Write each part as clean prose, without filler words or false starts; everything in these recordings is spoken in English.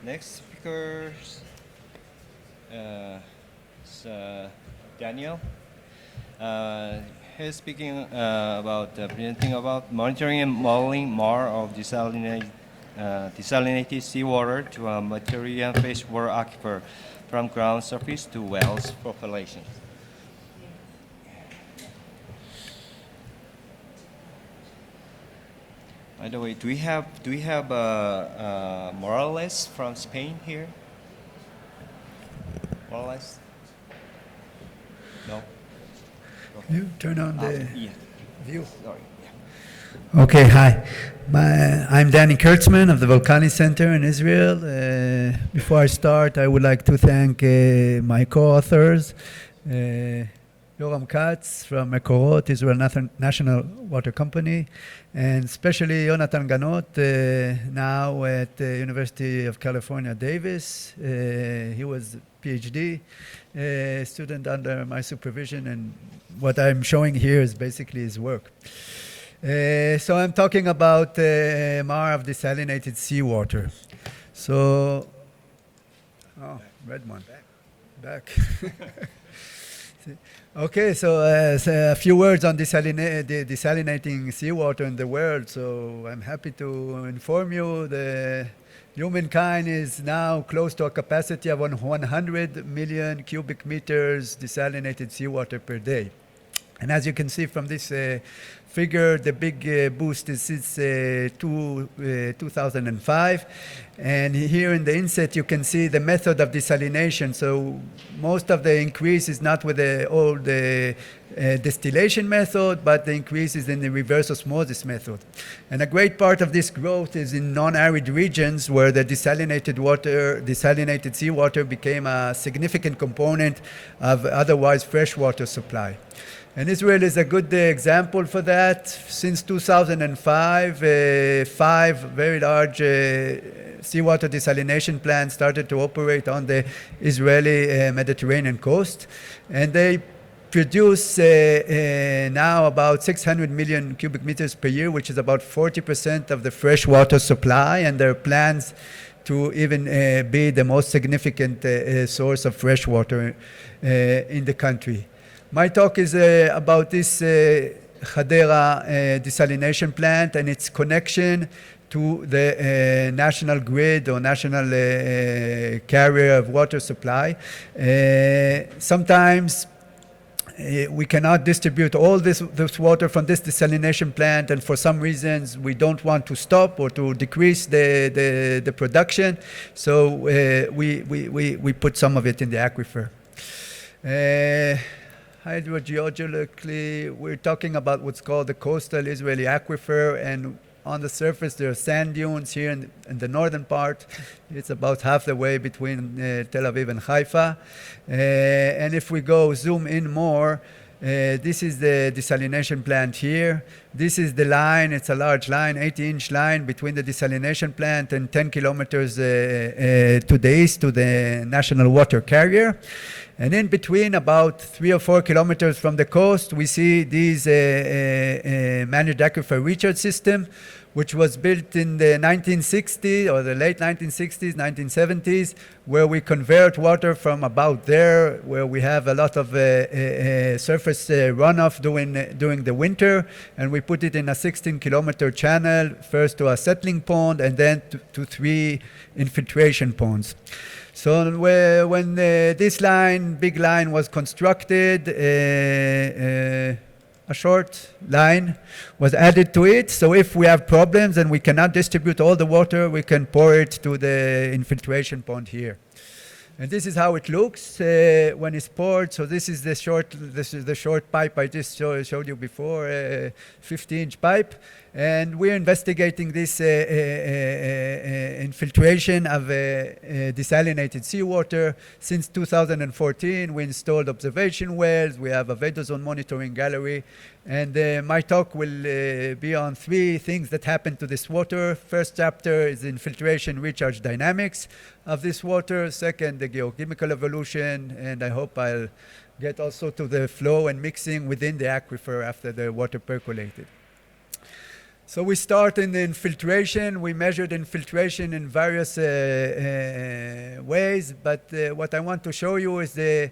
Next speaker is Daniel. He's speaking about presenting about monitoring and modeling MAR of desalinated seawater to a material freshwater aquifer from ground surface to wells population. By the way, do we have Morales from Spain here? Morales? No. Can you turn on the Yeah. view? Sorry. Yeah. Okay, hi. I'm Danie Kurtzman of the Volcani Center in Israel. Before I start, I would like to thank my co-authors, Yoram Katz from Mekorot, Israel National Water Company, and especially Yonatan Ganot, now at the University of California, Davis. He was a PhD student under my supervision, and what I'm showing here is basically his work. So I'm talking about MAR of desalinated seawater. So, oh, red one. Back. Okay, so a few words on desalinating seawater in the world. So I'm happy to inform you the humankind is now close to a capacity of 100 million cubic meters desalinated seawater per day. And as you can see from this figure, the big boost is since 2005. And here in the inset, you can see the method of desalination. So most of the increase is not with the old distillation method, but the increase is in the reverse osmosis method. And a great part of this growth is in non-arid regions where the desalinated seawater became a significant component of otherwise freshwater supply. And Israel is a good example for that. Since 2005, 5 very large seawater desalination plants started to operate on the Israeli Mediterranean coast. And they produce now about 600 million cubic meters per year, which is about 40% of the freshwater supply. And there are plans to even be the most significant source of freshwater in the country. My talk is about this Hadera desalination plant and its connection to the national grid or national carrier of water supply. Sometimes we cannot distribute all this water from this desalination plant, and for some reasons we don't want to stop or to decrease the production, so we put some of it in the aquifer. Hydrogeologically, we're talking about what's called the coastal Israeli aquifer, and on the surface there are sand dunes here in the northern part. It's about half the way between Tel Aviv and Haifa. And if we go zoom in more, this is the desalination plant here. This is the line. It's a large line, 80-inch line between the desalination plant and 10 kilometers to the east to the national water carrier. And in between, about 3 or 4 kilometers from the coast, we see these managed aquifer recharge system, which was built in the 1960s or the late 1960s, 1970s, where we convert water from about there, where we have a lot of surface runoff during the winter, and we put it in a 16-kilometer channel, first to a settling pond and then to 3 infiltration ponds. So when this big line was constructed, a short line was added to it. So if we have problems and we cannot distribute all the water, we can pour it to the infiltration pond here. And this is how it looks when it's poured. So this is the short pipe I just showed you before, 50-inch pipe. And we're investigating this infiltration of desalinated seawater. Since 2014, we installed observation wells. We have a weather zone monitoring gallery. And my talk will be on 3 things that happen to this water. First chapter is infiltration recharge dynamics of this water. Second, the geochemical evolution. And I hope I'll get also to the flow and mixing within the aquifer after the water percolated. So we start in the infiltration. We measured infiltration in various ways, but what I want to show you is the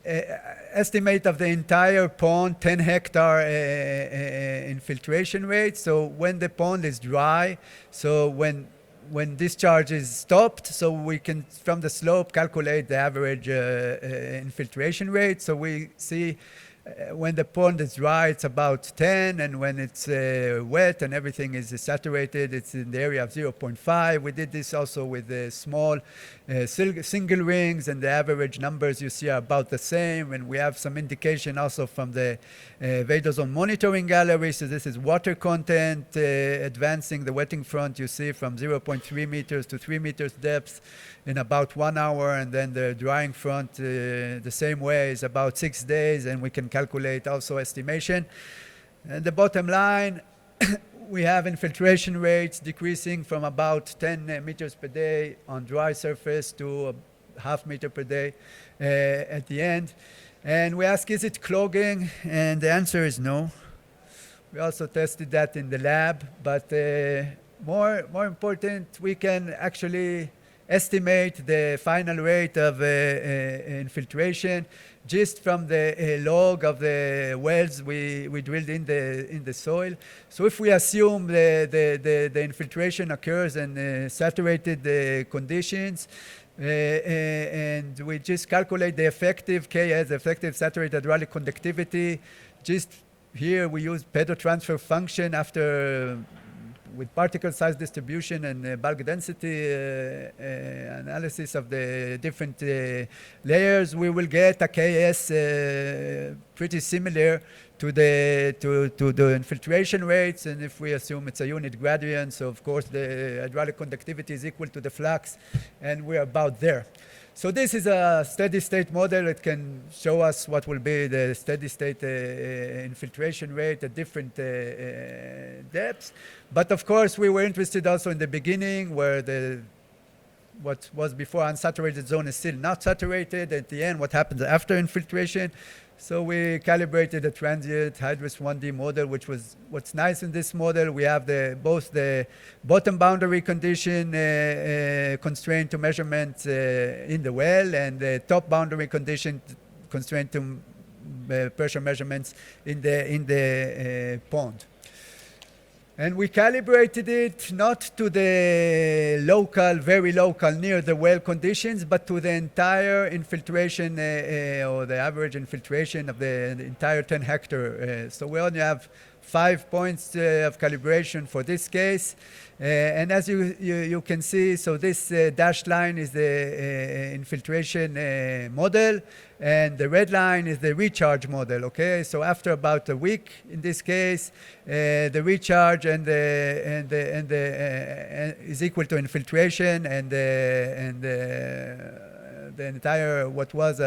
estimate of the entire pond, 10 hectare infiltration rate. So when the pond is dry, so when discharge is stopped, so we can, from the slope, calculate the average infiltration rate. So we see when the pond is dry, it's about 10, and when it's wet and everything is saturated, it's in the area of 0.5. We did this also with the small single rings, and the average numbers you see are about the same. And we have some indication also from the Vadozone monitoring gallery. So this is water content advancing the wetting front. You see from 0.3 meters to 3 meters depth in about 1 hour, and then the drying front the same way is about 6 days, and we can calculate also estimation. And the bottom line, we have infiltration rates decreasing from about 10 meters per day on dry surface to a half meter per day at the end. And we ask, is it clogging? And the answer is no. We also tested that in the lab, but more important, we can actually estimate the final rate of infiltration just from the log of the wells we drilled in the soil. So if we assume the infiltration occurs in saturated conditions, and we just calculate the effective KS, effective saturated hydraulic conductivity, just here we use pedotransfer function after with particle size distribution and bulk density analysis of the different layers, we will get a KS pretty similar to the infiltration rates. And if we assume it's a unit gradient, so of course the hydraulic conductivity is equal to the flux, and we're about there. So this is a steady state model. It can show us what will be the steady state infiltration rate at different depths. But of course, we were interested also in the beginning where what was before unsaturated zone is still not saturated. At the end, what happens after infiltration. So we calibrated a transient Hydrus 1D model, which was what's nice in this model. We have both the bottom boundary condition constrained to measurements in the well, and the top boundary condition constrained to pressure measurements in the pond. And we calibrated it not to the local, very local, near the well conditions, but to the entire infiltration or the average infiltration of the entire 10 hectare. So we only have 5 points of calibration for this case. And as you can see, so this dashed line is the infiltration model, and the red line is the recharge model. Okay, so after about a week, in this case, the recharge is equal to infiltration, and the entire what was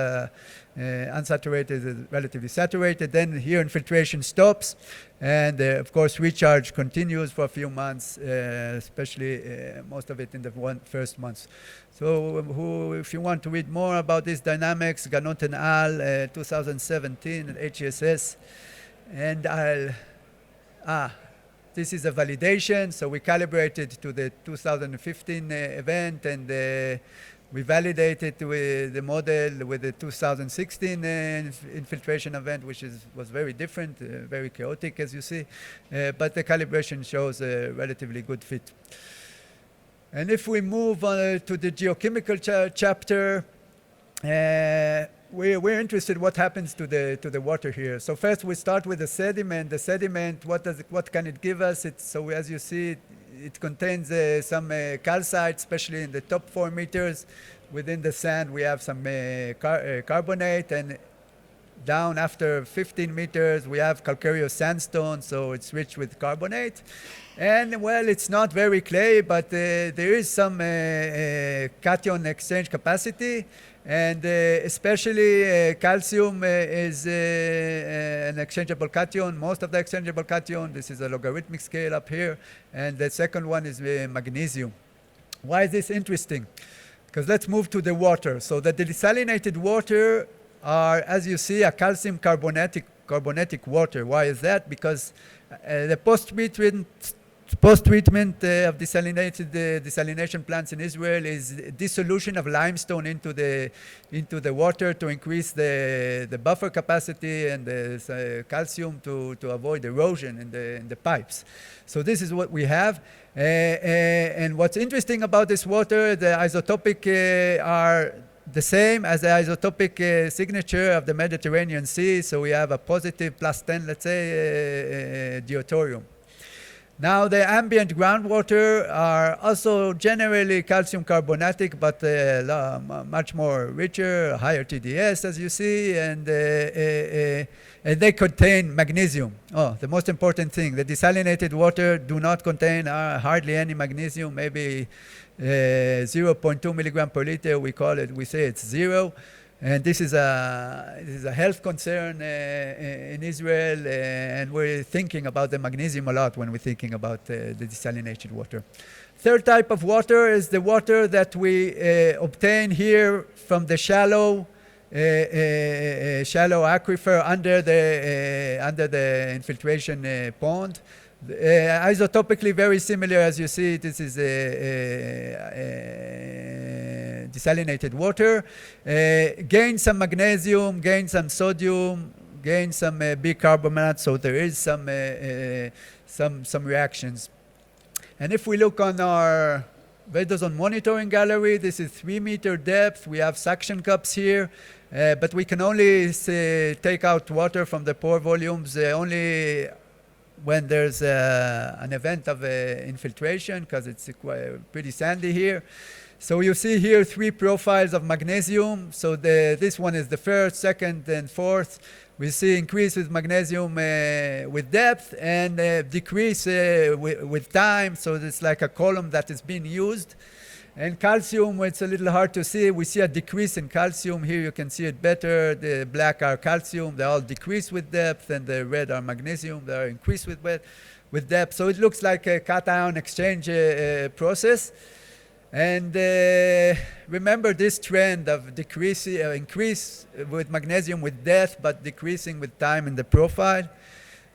unsaturated is relatively saturated. Then here infiltration stops, and of course recharge continues for a few months, especially most of it in the first months. So if you want to read more about these dynamics, Ganot and al. 2017 at HESS, and this is a validation. So we calibrated to the 2015 event, and we validated with the model with the 2016 infiltration event, which was very different, very chaotic, as you see. But the calibration shows a relatively good fit. And if we move on to the geochemical chapter, we're interested what happens to the water here. So first we start with the sediment. The sediment, what can it give us? So as you see, it contains some calcite, especially in the top 4 meters. Within the sand, we have some carbonate, and down after 15 meters, we have calcareous sandstone, so it's rich with carbonate. And well, it's not very clay, but there is some cation exchange capacity, and especially calcium is an exchangeable cation. Most of the exchangeable cation, this is a logarithmic scale up here, and the second one is magnesium. Why is this interesting? Because let's move to the water. So the desalinated water are, as you see, a calcium carbonatic water. Why is that? Because The post-treatment of desalination plants in Israel is dissolution of limestone into the water to increase the buffer capacity and the calcium to avoid erosion in the pipes. So this is what we have. And what's interesting about this water, the isotopic are the same as the isotopic signature of the Mediterranean Sea. So we have a positive +10, let's say, deuterium. Now, the ambient groundwater are also generally calcium carbonatic, but much more richer, higher TDS, as you see, and they contain magnesium. Oh, the most important thing, the desalinated water do not contain hardly any magnesium, maybe 0.2 milligram per liter, we say it's zero. And this is a health concern in Israel, and we're thinking about the magnesium a lot when we're thinking about the desalinated water. Third type of water is the water that we obtain here from the shallow aquifer under the infiltration pond. Isotopically very similar, as you see. This is desalinated water. Gain some magnesium, gain some sodium, gain some bicarbonate, so there is some reactions. And if we look on our Vedozone monitoring gallery, this is 3-meter depth. We have suction cups here, but we can only take out water from the pore volumes only when there's an event of infiltration, because it's pretty sandy here. So you see here 3 profiles of magnesium. So this one is the first, second, and fourth. We see increase with magnesium with depth and decrease with time. So it's like a column that is being used. And calcium, it's a little hard to see. We see a decrease in calcium. Here you can see it better. The black are calcium. They all decrease with depth, and the red are magnesium. They are increased with depth. So it looks like a cation exchange process. And remember this trend of increase with magnesium with depth, but decreasing with time in the profile.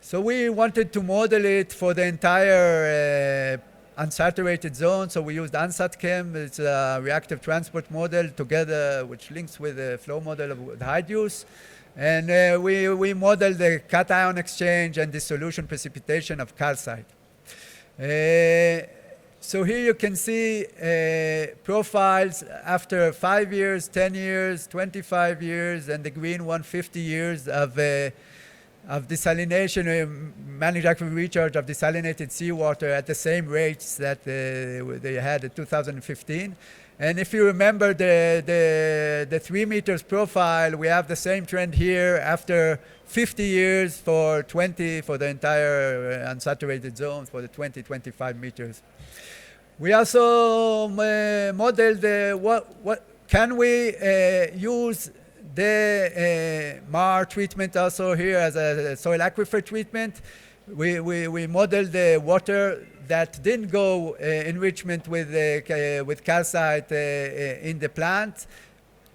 So we wanted to model it for the entire unsaturated zone. So we used AnsatChem. It's a reactive transport model together, which links with the flow model of Hydeus. And we modeled the cation exchange and dissolution precipitation of calcite. So here you can see profiles after 5 years, 10 years, 25 years, and the green one, 50 years of desalination, managed aquifer recharge of desalinated seawater at the same rates that they had in 2015. And if you remember the 3 meters profile, we have the same trend here after 50 years for the entire unsaturated zones for the 25 meters. We also modeled what can we use the MAR treatment also here as a soil aquifer treatment. We modeled the water that didn't go enrichment with calcite in the plant.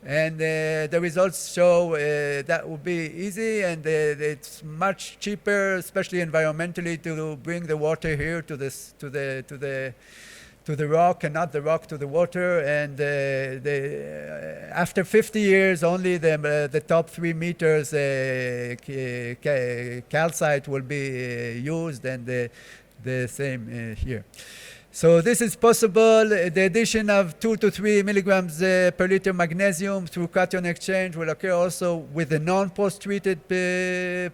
And the results show that would be easy, and it's much cheaper, especially environmentally, to bring the water here to the rock, and not the rock to the water. And after 50 years, only the top 3 meters calcite will be used, and the same here. So this is possible. The addition of 2 to 3 milligrams per liter magnesium through cation exchange will occur also with the non-post-treated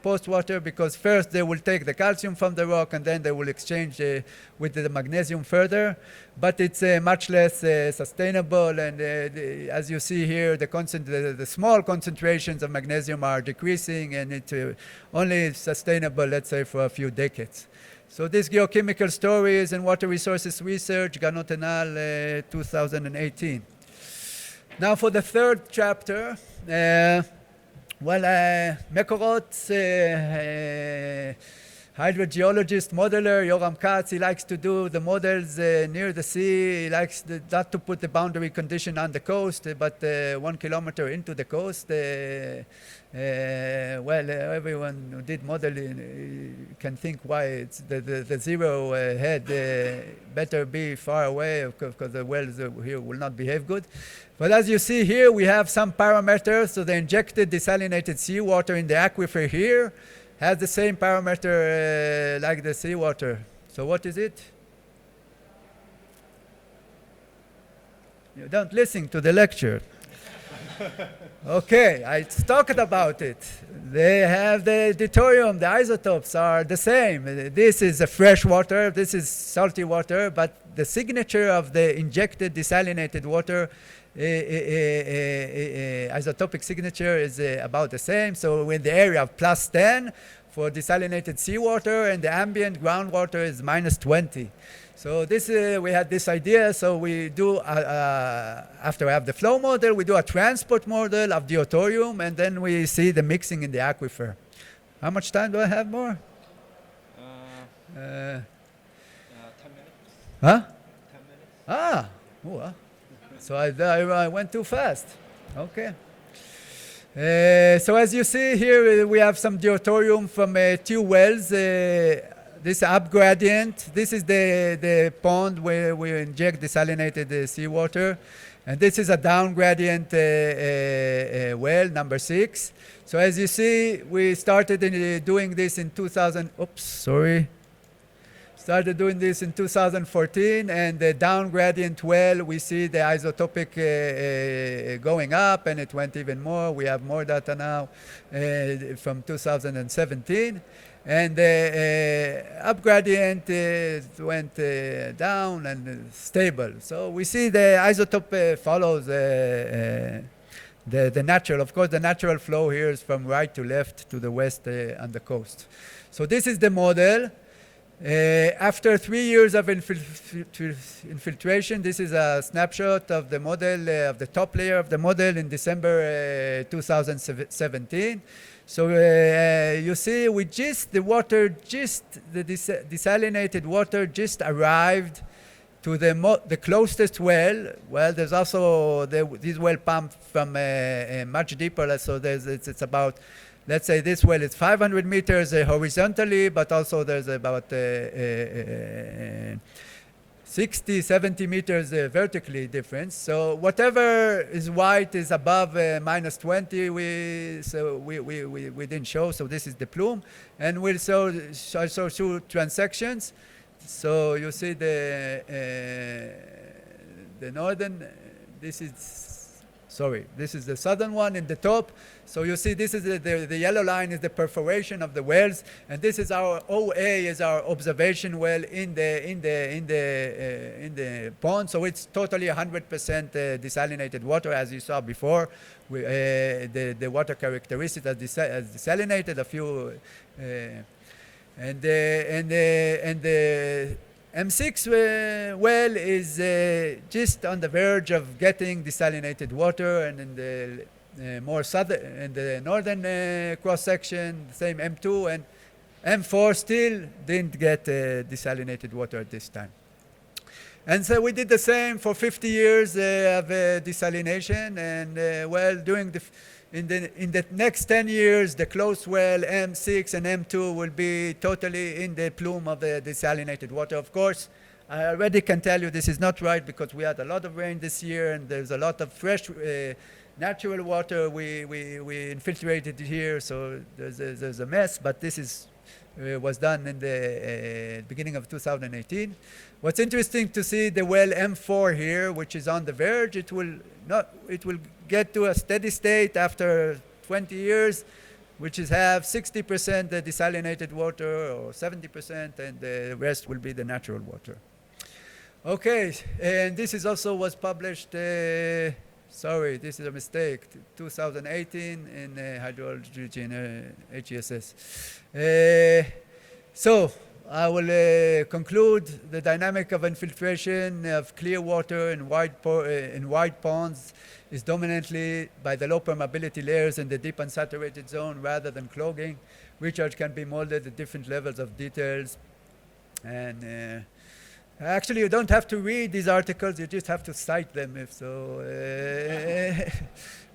post-water, because first they will take the calcium from the rock and then they will exchange with the magnesium further. But it's much less sustainable, and as you see here, the small concentrations of magnesium are decreasing, and it's only sustainable, let's say, for a few decades. So this geochemical story is in Water Resources Research, Ganot et al., 2018. Now for the third chapter, מקורות hydrogeologist modeler, Yoram Katz, he likes to do the models near the sea. He likes not to put the boundary condition on the coast, but 1 kilometer into the coast. Everyone who did modeling can think why it's the zero head better be far away because the wells here will not behave good. But as you see here, we have some parameters. So the injected desalinated seawater in the aquifer here has the same parameter like the seawater. So what is it? You don't listen to the lecture. Okay, I talked about it. They have the deuterium, the isotopes are the same. This is a fresh water, this is salty water, but the signature of the injected desalinated water, isotopic signature is about the same. So in the area of +10 for desalinated seawater, and the ambient groundwater is -20. So this we had this idea. So we do after we have the flow model, we do a transport model of deuterium, and then we see the mixing in the aquifer. How much time do I have more? 10 minutes. Huh? 10 minutes. Ah, so I went too fast. Okay. So as you see here, we have some deuterium from 2 wells. This up gradient, this is the pond where we inject desalinated seawater. And this is a down gradient well, number 6. So as you see, we started doing this in 2014, and the down gradient well, we see the isotopic going up, and it went even more. We have more data now from 2017. And the up gradient went down and stable. So we see the isotope follows the natural. Of course, the natural flow here is from right to left to the west on the coast. So this is the model. After 3 years of infiltration, this is a snapshot of the model, of the top layer of the model in December 2017. So you see, the desalinated water just arrived to the closest well. Well, there's also this well pumped from much deeper, so it's about, let's say this well is 500 meters horizontally, but also there's about 60, 70 meters vertically difference. So whatever is white is above -20. We didn't show. So this is the plume, and we'll show transections. So you see the northern. This is the southern one in the top. So you see, this is the yellow line is the perforation of the wells, and this is our OA, is our observation well in the pond. So it's totally 100% desalinated water, as you saw before. The water characteristics are desalinated. A few and the M6 well is just on the verge of getting desalinated water, and in the more southern, in the northern cross section, the same M2, and M4 still didn't get desalinated water at this time. And so we did the same for 50 years of desalination, and in the next 10 years, the closed well M6 and M2 will be totally in the plume of the desalinated water. Of course, I already can tell you this is not right, because we had a lot of rain this year, and there's a lot of fresh natural water we infiltrated here, so there's a mess. But this was done in the beginning of 2018. What's interesting to see the well M4 here, which is on the verge. It will get to a steady state after 20 years, which is have 60% desalinated water or 70%, and the rest will be the natural water. Okay, and this is also was published. Sorry, this is a mistake. 2018 in hydrology in HESS. So I will conclude the dynamic of infiltration of clear water in wide ponds is dominantly by the low permeability layers in the deep unsaturated zone rather than clogging. recharge can be molded at different levels of details. And actually, you don't have to read these articles, you just have to cite them if so.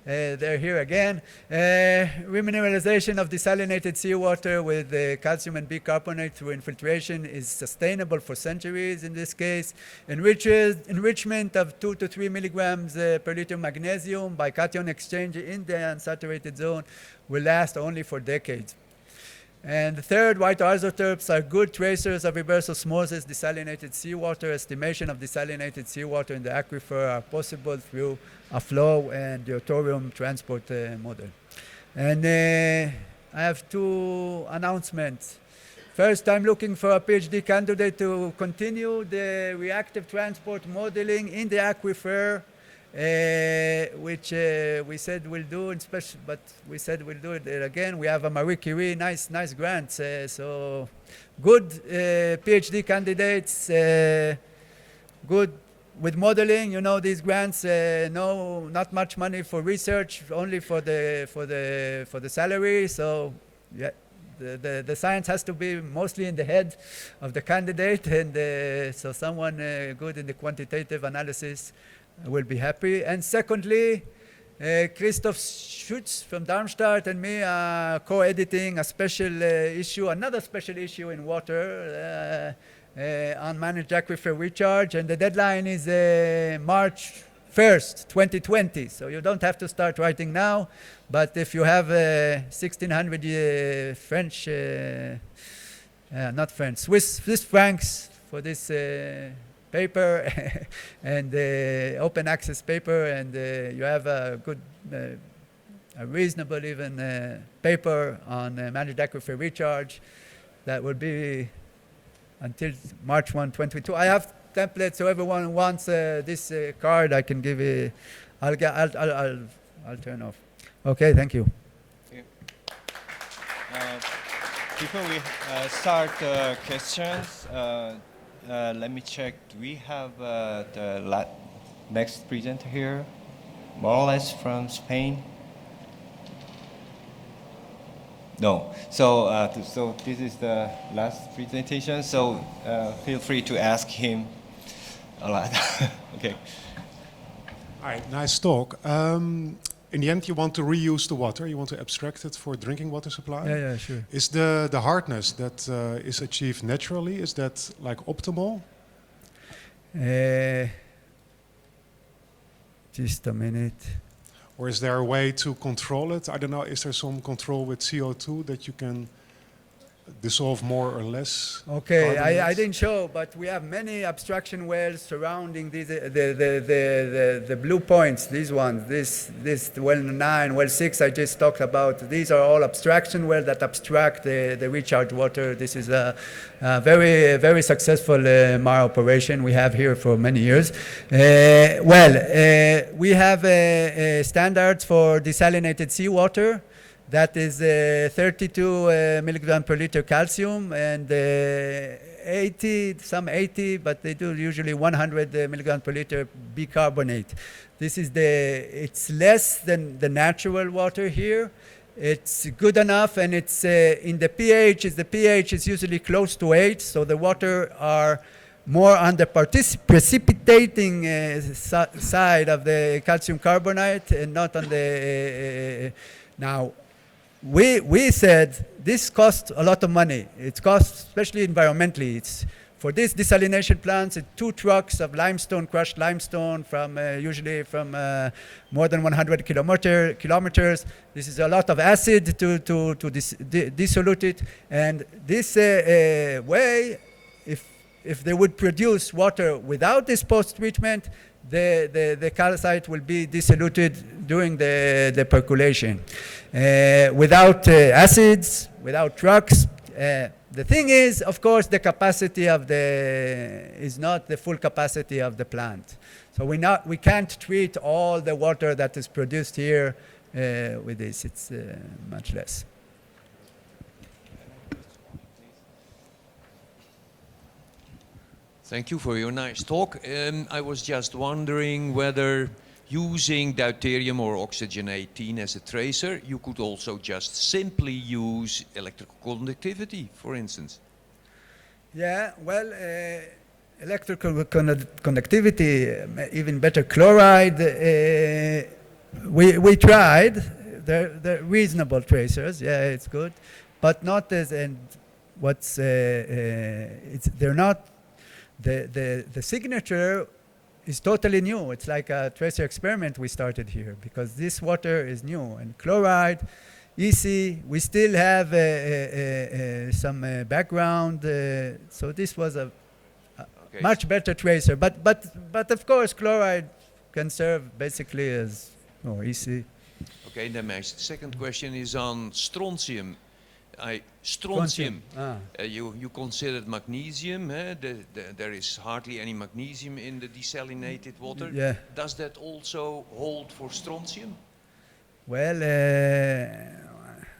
They're here again. Remineralization of desalinated seawater with calcium and bicarbonate through infiltration is sustainable for centuries in this case. Enrichment of 2 to 3 milligrams per liter magnesium by cation exchange in the unsaturated zone will last only for decades. And the third, white isotopes are good tracers of reverse osmosis desalinated seawater. Estimation of desalinated seawater in the aquifer are possible through a flow and deuterium transport model. And I have 2 announcements. First, I'm looking for a PhD candidate to continue the reactive transport modeling in the aquifer, which we said we'll do in special, but we said we'll do it again. We have a Marie Curie, nice grants. So good PhD candidates, good with modeling. You know, these grants, no, not much money for research, only for the salary. So yeah, the science has to be mostly in the head of the candidate, and so someone good in the quantitative analysis will be happy. And secondly, Christoph Schutz from Darmstadt and me are co-editing a special issue, another special issue in water on managed aquifer recharge, and the deadline is March 1st, 2020. So you don't have to start writing now, but if you have 1,600 French, not French, Swiss francs for this paper and open access paper, and you have a good, a reasonable even paper on managed aquifer recharge that will be until March 1, 2022. I have templates, so everyone wants this card, I can give it. I'll turn off. Okay, thank you. Before we start questions, let me check. Do we have the next presenter here? Morales from Spain? No. So, so this is the last presentation. So feel free to ask him a lot. Okay. All right, nice talk. In the end, you want to reuse the water. You want to abstract it for drinking water supply. Yeah, sure. Is the hardness that is achieved naturally, is that like optimal? Just a minute. Or is there a way to control it? I don't know, is there some control with CO2 that you can dissolve more or less? Okay, I didn't show, but we have many abstraction wells surrounding these, the blue points, these ones, this well 9, well 6 I just talked about. These are all abstraction wells that abstract the recharge water. This is a very, very successful MAR operation we have here for many years. We have standards for desalinated seawater. That is 32 milligram per liter calcium and 80, but they do usually 100 milligram per liter bicarbonate. This is it's less than the natural water here. It's good enough, and it's in the pH. The pH is usually close to 8, so the water are more on the precipitating side of the calcium carbonate and not on the now. We said this costs a lot of money. It costs, especially environmentally. It's for these desalination plants, it's 2 trucks of limestone, crushed limestone from usually from more than 100 kilometers. This is a lot of acid to dissolute it. And this way, if they would produce water without this post-treatment, the calcite will be diluted during the percolation. Without acids, without trucks. The thing is, of course, the capacity of is not the full capacity of the plant. So we can't treat all the water that is produced here with this. It's much less. Thank you for your nice talk. I was just wondering whether using deuterium or oxygen 18 as a tracer, you could also just simply use electrical conductivity, for instance. Yeah, well, electrical conductivity, even better chloride. We tried. They're reasonable tracers. Yeah, it's good, but not as and what's they're not. The signature is totally new. It's like a tracer experiment we started here because this water is new and chloride. EC, we still have some background, so this was a Okay. much better tracer. But of course, chloride can serve basically as EC. Okay, then my second question is on strontium. Strontium. You considered magnesium. There is hardly any magnesium in the desalinated water. Yeah. Does that also hold for strontium? Well,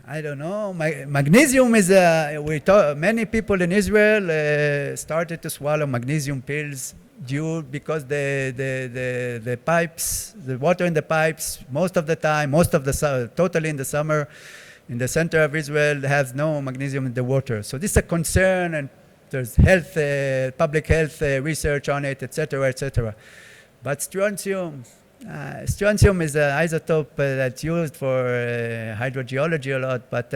I don't know. Magnesium is many people in Israel started to swallow magnesium pills because the pipes, the water in the pipes, most of the time, totally in the summer, in the center of Israel has no magnesium in the water. So this is a concern, and there's public health research on it, etc., etc. But strontium is an isotope that's used for hydrogeology a lot, but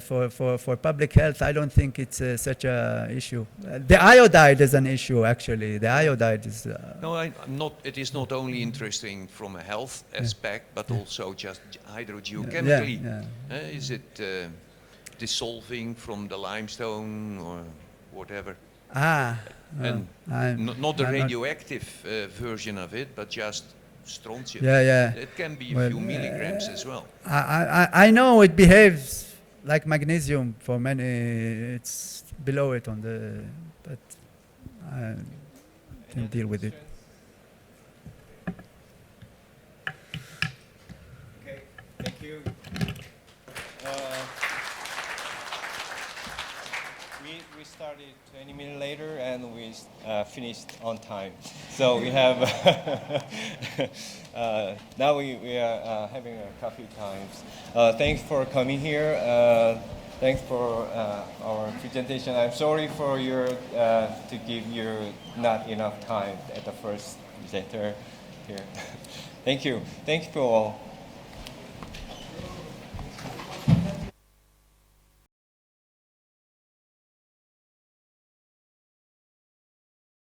for public health, I don't think it's such a issue. The iodide is an issue, actually. The iodide is... No, I'm not. It is not only interesting from a health aspect, but also just hydrogeochemically. Is it dissolving from the limestone or whatever? And not the radioactive version of it, but just strontium. It can be a few milligrams as well. I know it behaves like magnesium for many. It's below it on the, but I can deal with it. Okay, thank you. We started 20 minutes later and we finished on time. So we have now we are having a coffee times. Thanks for coming here. Thanks for our presentation. I'm sorry for to give you not enough time at the first presenter here. Thank you. Thank you all.